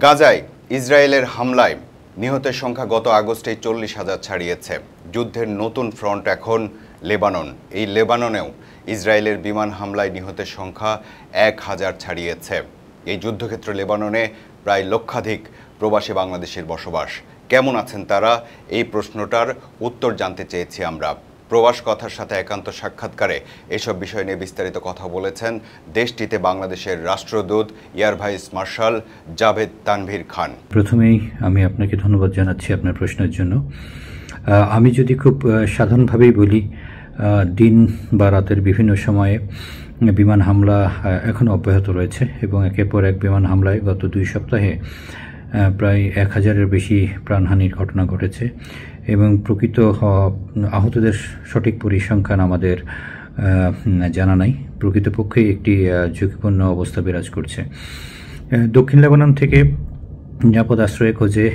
গাজায় ইসরায়েলের হামলায় নিহতের সংখ্যা গত আগস্টেই 40,000 ছাড়িয়েছে। যুদ্ধের নতুন ফ্রন্ট এখন লেবানন। এই লেবাননেও ইসরায়েলের বিমান হামলায় নিহতের সংখ্যা 1,000 ছাড়িয়েছে। এই যুদ্ধক্ষেত্র লেবাননে প্রায় লক্ষাধিক প্রবাসী বাংলাদেশের বসবাস। কেমন আছেন তারা? এই প্রশ্নটার উত্তর জানতে চেয়েছি আমরা। প্রবাস কথার সাথে একান্ত সাক্ষাৎকারে এসব বিষয় নিয়ে বিস্তারিত কথা বলেছেন দেশটিতে বাংলাদেশের রাষ্ট্রদূত air vice Marshal Javed Tanvir Khan. প্রথমেই আমি আপনাকে ধন্যবাদ জানাচ্ছি আপনার প্রশ্নের জন্য। আমি যদি খুব সাধারণভাবেই বলি, দিন বা রাতের বিভিন্ন সময়ে বিমান হামলা এখনও অব্যাহত রয়েছে এবং একের পর এক বিমান হামলায় গত 2 সপ্তাহে প্রায় 1,000-এর বেশি প্রাণহানির ঘটনা ঘটেছে এবং প্রকৃত আহতদের সঠিক পরিসংখ্যান আমাদের জানা নাই। প্রকৃতপক্ষে একটি ঝুঁকিপূর্ণ অবস্থা বিরাজ করছে। দক্ষিণ লেবানন থেকে নিরাপদ আশ্রয়ের খোঁজে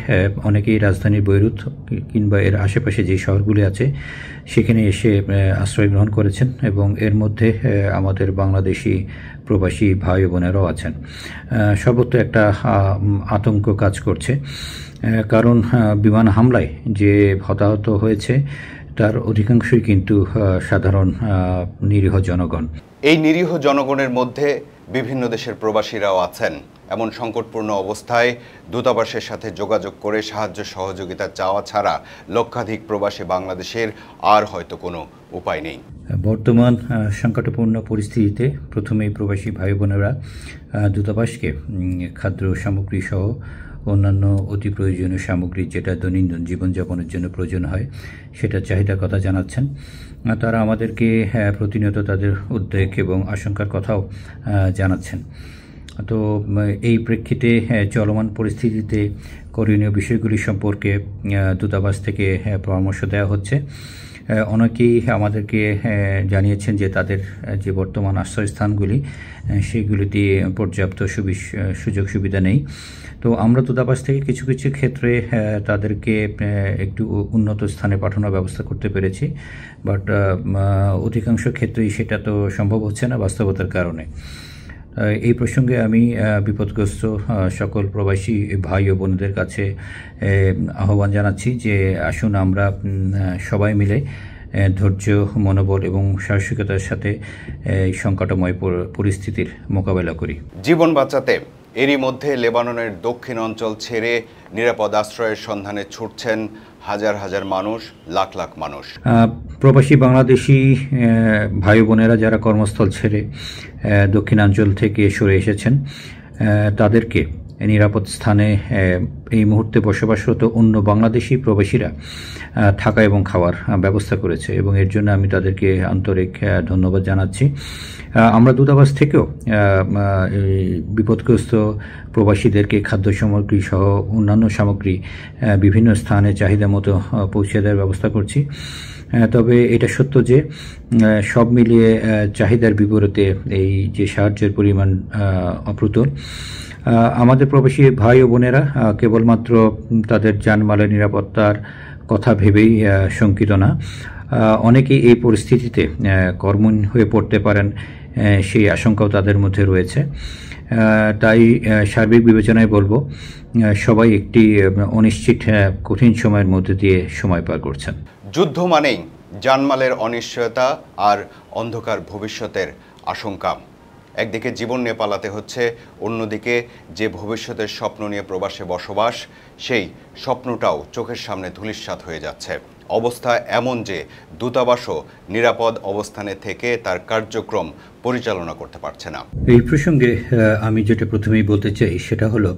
অনেকেই রাজধানী বৈরুত কিংবা এর আশেপাশে যে শহরগুলি আছে সেখানে এসে আশ্রয় গ্রহণ করেছেন এবং এর মধ্যে আমাদের বাংলাদেশি প্রবাসী ভাই বোনেরাও আছেন। সর্বত্র একটা আতঙ্ক কাজ করছে, কারণ বিমান হামলায় যে হতাহত হয়েছে তার অধিকাংশই কিন্তু সাধারণ নিরীহ জনগণ। এই নিরীহ জনগণের মধ্যে বিভিন্ন দেশের প্রবাসীরাও আছেন। এমন সংকটপূর্ণ অবস্থায় দূতাবাসের সাথে যোগাযোগ করে সাহায্য সহযোগিতা চাওয়া ছাড়া লক্ষাধিক প্রবাসী বাংলাদেশের আর হয়তো কোনো উপায় নেই। বর্তমান সংকটপূর্ণ পরিস্থিতিতে প্রথমেই প্রবাসী ভাই বোনেরা দূতাবাসকে খাদ্য সামগ্রী সহ অন্যান্য অতি প্রয়োজনীয় সামগ্রী যেটা দৈনন্দিন জীবনযাপনের জন্য প্রয়োজন হয় সেটা চাহিদার কথা জানাচ্ছেন। তারা আমাদেরকে প্রতিনিয়ত তাদের উদ্বেগ এবং আশঙ্কার কথাও জানাচ্ছেন। তো এই প্রেক্ষিতে চলমান পরিস্থিতিতে করণীয় বিষয়গুলি সম্পর্কে দূতাবাস থেকে পরামর্শ দেওয়া হচ্ছে। অনেকেই আমাদেরকে জানিয়েছেন যে তাদের যে বর্তমান আশ্রয়স্থানগুলি সেগুলিতে পর্যাপ্ত সুযোগ সুবিধা নেই। তো আমরা দূতাবাস থেকে কিছু কিছু ক্ষেত্রে তাদেরকে একটু উন্নত স্থানে পাঠানোর ব্যবস্থা করতে পেরেছি, বাট অধিকাংশ ক্ষেত্রেই সেটা তো সম্ভব হচ্ছে না বাস্তবতার কারণে। এই প্রসঙ্গে আমি বিপদগ্রস্ত সকল প্রবাসী ভাই ও বোনদের কাছে আহ্বান জানাচ্ছি যে আসুন আমরা সবাই মিলে ধৈর্য, মনোবল এবং সাহসিকতার সাথে এই সংকটময় পরিস্থিতির মোকাবেলা করি। জীবন বাঁচাতে এরই মধ্যে লেবাননের দক্ষিণ অঞ্চল ছেড়ে নিরাপদ আশ্রয়ের সন্ধানে ছুটছেন হাজার হাজার মানুষ, লাখ লাখ মানুষ। প্রবাসী বাংলাদেশি ভাই বোনেরা যারা কর্মস্থল ছেড়ে দক্ষিণাঞ্চল থেকে সরে এসেছেন তাদেরকে নিরাপদ স্থানে এই মুহূর্তে বসবাসরত অন্য বাংলাদেশি প্রবাসীরা থাকা এবং খাওয়ার ব্যবস্থা করেছে এবং এর জন্য আমি তাদেরকে আন্তরিক ধন্যবাদ জানাচ্ছি। আমরা দূতাবাস থেকেও বিপদগ্রস্ত প্রবাসীদেরকে খাদ্য সামগ্রী সহ অন্যান্য সামগ্রী বিভিন্ন স্থানে চাহিদা মতো পৌঁছে দেওয়ার ব্যবস্থা করছি। তবে এটা সত্য যে সব মিলিয়ে চাহিদার বিপরীতে এই যে সাহায্যের পরিমাণ অপ্রতুল। আমাদের প্রবাসী ভাই ও বোনেরা কেবলমাত্র তাদের জানমালের নিরাপত্তার কথা ভেবেই শঙ্কিত না, অনেকেই এই পরিস্থিতিতে কর্মহীন হয়ে পড়তে পারেন সেই আশঙ্কাও তাদের মধ্যে রয়েছে। তাই সার্বিক বিবেচনায় বলবো সবাই একটি অনিশ্চিত কঠিন সময়ের মধ্যে দিয়ে সময় পার করছেন। যুদ্ধ মানেই জানমালের অনিশ্চয়তা আর অন্ধকার ভবিষ্যতের আশঙ্কা। একদিকে জীবন নিয়ে পালাতে হচ্ছে, অন্যদিকে যে ভবিষ্যতের স্বপ্ন নিয়ে প্রবাসে বসবাস সেই স্বপ্নটাও চোখের সামনে ধূলিসাৎ হয়ে যাচ্ছে। অবস্থা এমন যে দূতাবাসও নিরাপদ অবস্থানে থেকে তার কার্যক্রম পরিচালনা করতে পারছে না। এই প্রসঙ্গে আমি যেটা প্রথমেই বলতে চাই সেটা হলো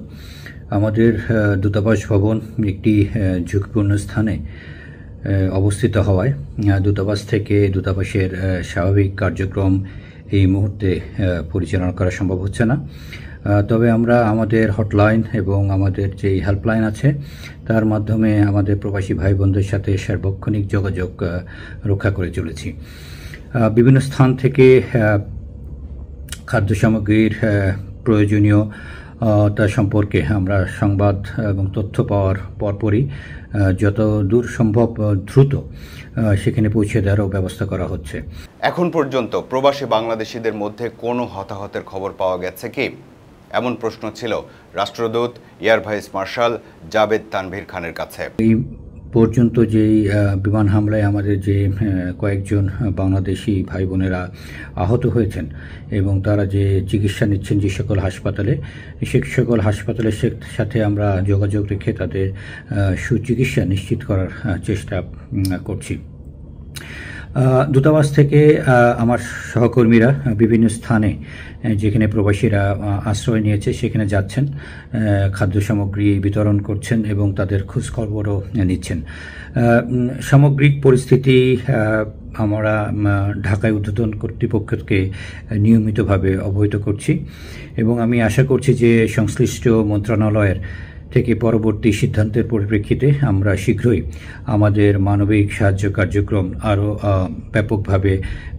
আমাদের দূতাবাস ভবন একটি ঝুঁকিপূর্ণ স্থানে অবস্থিত হওয়ায় দূতাবাস থেকে দূতাবাসের স্বাভাবিক কার্যক্রম এই মুহূর্তে পরিচালনা করা সম্ভব হচ্ছে না। তবে আমরা আমাদের হটলাইন এবং আমাদের যে হেল্পলাইন আছে তার মাধ্যমে আমাদের প্রবাসী ভাই বোনদের সাথে সার্বক্ষণিক যোগাযোগ রক্ষা করে চলেছি। বিভিন্ন স্থান থেকে খাদ্য সামগ্রীর প্রয়োজনীয়তা সম্পর্কে আমরা সংবাদ এবং তথ্য পাওয়ার পরপরই যত দূর সম্ভব দ্রুত সেখানে পৌঁছে দেওয়ারও ব্যবস্থা করা হচ্ছে। এখন পর্যন্ত প্রবাসী বাংলাদেশিদের মধ্যে কোনো হতাহতের খবর পাওয়া গেছে কি? এমন প্রশ্ন ছিল রাষ্ট্রদূত air vice marshal Javed Tanvir খানের কাছে। এই পর্যন্ত যেই বিমান হামলায় আমাদের যে কয়েকজন বাংলাদেশি ভাই বোনেরা আহত হয়েছেন এবং তারা যে চিকিৎসা নিচ্ছেন যে সকল হাসপাতালে, সে সকল হাসপাতালের সাথে আমরা যোগাযোগ রেখে তাদের সুচিকিৎসা নিশ্চিত করার চেষ্টা করছি। দূতাবাস থেকে আমার সহকর্মীরা বিভিন্ন স্থানে যেখানে প্রবাসীরা আশ্রয় নিয়েছে সেখানে যাচ্ছেন, খাদ্য সামগ্রী বিতরণ করছেন এবং তাদের খোঁজখবরও নিচ্ছেন। সামগ্রিক পরিস্থিতি আমরা ঢাকায় ঊর্ধ্বতন কর্তৃপক্ষকে নিয়মিতভাবে অবহিত করছি এবং আমি আশা করছি যে সংশ্লিষ্ট মন্ত্রণালয়ের থেকে পরবর্তী সিদ্ধান্তের পরিপ্রেক্ষিতে আমরা শীঘ্রই আমাদের মানবিক সাহায্য কার্যক্রম আরও ব্যাপকভাবে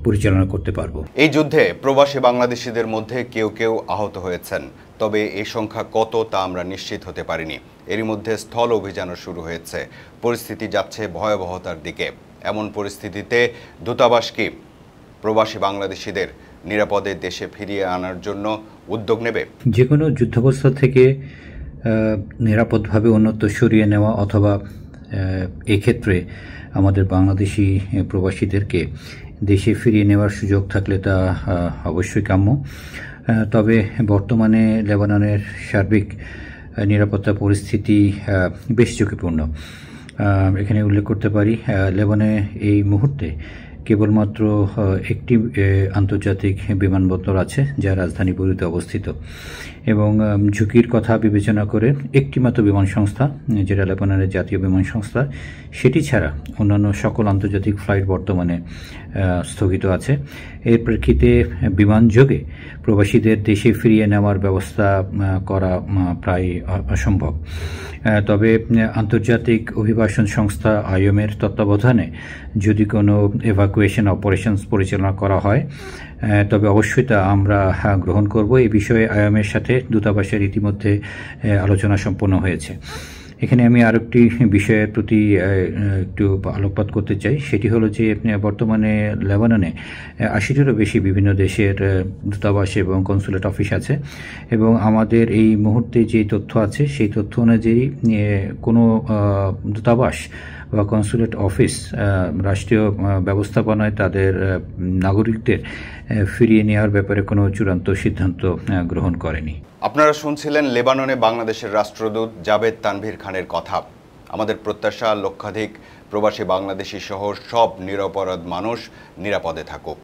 পরিচালনা করতে পারব। এই যুদ্ধে প্রবাসী বাংলাদেশিদের মধ্যে কেউ কেউ আহত হয়েছেন, তবে এই সংখ্যা কত তা আমরা নিশ্চিত হতে পারিনি। এরই মধ্যে স্থল অভিযানও শুরু হয়েছে। পরিস্থিতি যাচ্ছে ভয়াবহতার দিকে। এমন পরিস্থিতিতে দূতাবাস কি প্রবাসী বাংলাদেশিদের নিরাপদে দেশে ফিরিয়ে আনার জন্য উদ্যোগ নেবে? যে কোনো যুদ্ধাবস্থা থেকে নিরাপদভাবে অন্যত্র সরিয়ে নেওয়া অথবা এক্ষেত্রে আমাদের বাংলাদেশি প্রবাসীদেরকে দেশে ফিরিয়ে নেওয়ার সুযোগ থাকলে তা অবশ্যই কাম্য। তবে বর্তমানে লেবাননের সার্বিক নিরাপত্তা পরিস্থিতি বেশ ঝুঁকিপূর্ণ। এখানে উল্লেখ করতে পারি, লেবাননে এই মুহূর্তে কেবলমাত্র একটি আন্তর্জাতিক বিমানবন্দর আছে যা রাজধানী বৈরুতে অবস্থিত এবং ঝুঁকির কথা বিবেচনা করে একটি মাত্র বিমান সংস্থা, যেটা লেবাননের জাতীয় বিমান সংস্থা, সেটি ছাড়া অন্যান্য সকল আন্তর্জাতিক ফ্লাইট বর্তমানে স্থগিত আছে। এর প্রেক্ষিতে বিমানযোগে প্রবাসীদের দেশে ফিরিয়ে নেওয়ার ব্যবস্থা করা প্রায় অসম্ভব। তবে আন্তর্জাতিক অভিবাসন সংস্থা আইওএমের তত্ত্বাবধানে যদি কোনো এভাকুয়েশন অপারেশনস পরিচালনা করা হয় তবে অবশ্যই তা আমরা গ্রহণ করব। এই বিষয়ে আইওএমের সাথে দূতাবাসের ইতিমধ্যে আলোচনা সম্পন্ন হয়েছে। এখানে আমি আরেকটি বিষয়ের প্রতি একটু আলোকপাত করতে চাই, সেটি হলো যে বর্তমানে লেবাননে ৮০টিরও বেশি বিভিন্ন দেশের দূতাবাস এবং কনসুলেট অফিস আছে এবং আমাদের এই মুহূর্তে যে তথ্য আছে সেই তথ্য অনুযায়ী কোনো দূতাবাস বা কনসুলেট অফিস রাষ্ট্রীয় ব্যবস্থাপনায় তাদের নাগরিকদের ফিরিয়ে নেওয়ার ব্যাপারে কোনো চূড়ান্ত সিদ্ধান্ত গ্রহণ করেনি। আপনারা শুনছিলেন লেবাননে বাংলাদেশের রাষ্ট্রদূত জাবেদ তানভীর খানের কথা। আমাদের প্রত্যাশা লক্ষাধিক প্রবাসী বাংলাদেশি সহ সব নিরপরাধ মানুষ নিরাপদে থাকুক।